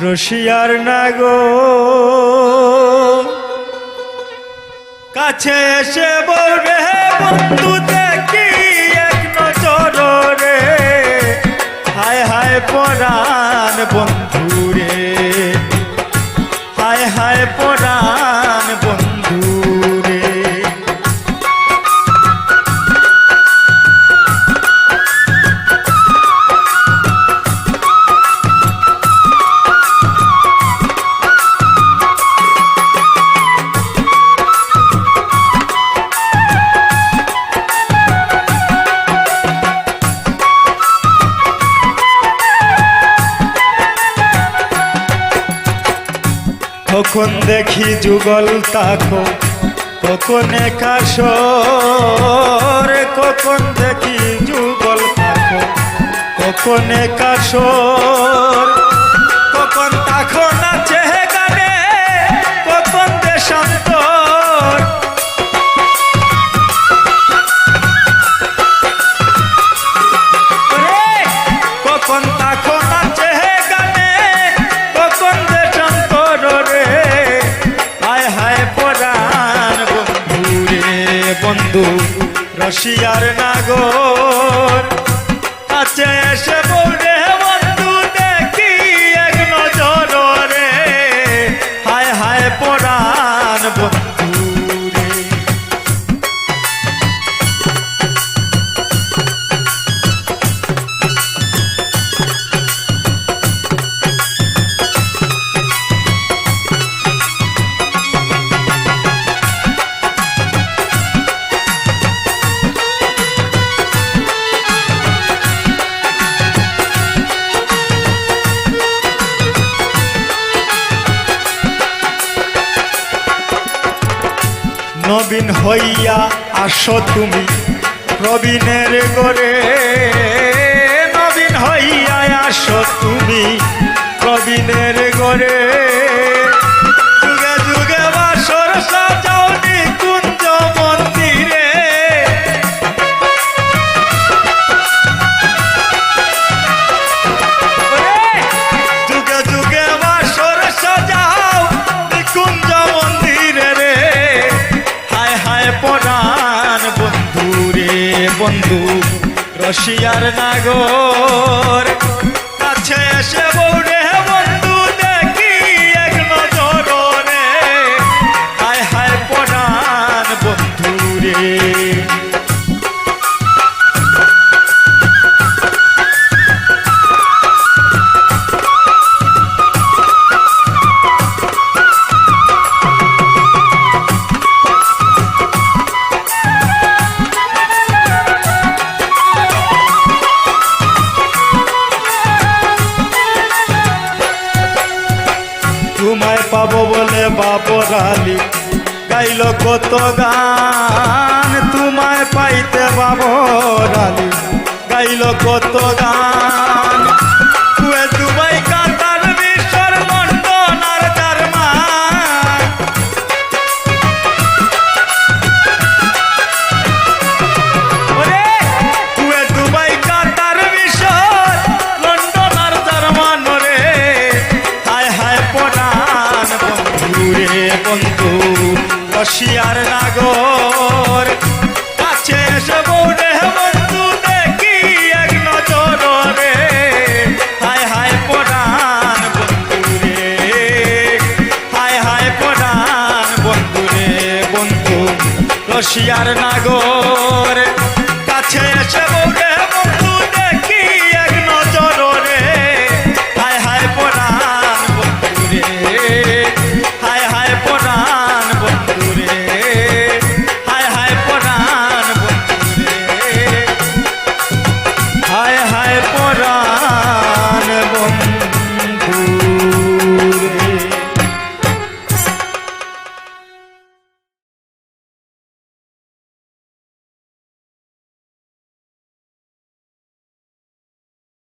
রশিয়ার নাগো কাছে এসে বলবে বন্ধু দেখি এক নজর রে, হায় হায় পরাণ বন্ধু রে, হায় হায় পরাণ বন্ধু রে। কখন দেখি যুগল তাকো কখনে কাশর, কখন দেখি যুগল তাকো কখনে কাশর, কখন তাকো নাচে গানে কখন দেশান্তর, কখন তাকো নাচে গানে কখন দেশান্তর রে, হায় হায় পরাণ বন্ধু রে বন্ধু রশিয়ার নাগর কাছে এসে বলবে বন্ধু দেখি এক নজর রে, হায় হায় পরাণ বন্ধু রে। নবীন হইয়া আসো তুমি প্রবীণের গরে, নবীন হইয়া আসো তুমি প্রবীণের গরে, যুগে যুগে বাসর সাজাও নিকুঞ্জ মন্দিরে, যুগে যুগে বাসর সাজাও নিকুঞ্জ মন্দিরে রে, হায় হায় পরাণ বন্ধু রে বন্ধু রশিয়ার নাগর কাছে এসে বলবে বন্ধু দেখি এক নজর রে, হায় হায় পরাণ বন্ধু রে। তোমায় পাবো বলে বাবর আলী গাইল কত গান, তোমায় পাইতে বাবর আলী গাইল কত গান, কুয়েত দুবাই কাতার মিশর লন্ডন আর জার্মান, কুয়েত দুবাই কাতার মিশর লন্ডন আর জার্মান রে, হায় হায় পরাণ বন্ধু রে বন্ধু রশিয়ার নাগর কাছে এসে বলবে বন্ধু দেখি এক নজর রে, হায় হায় পরাণ বন্ধু রে, হায় হায় পরাণ বন্ধু রে বন্ধু রশিয়ার নাগর কাছে এসে বলবে বন্ধু দেখি এক নজর রে, হায় হায় পরাণ বন্ধু রে।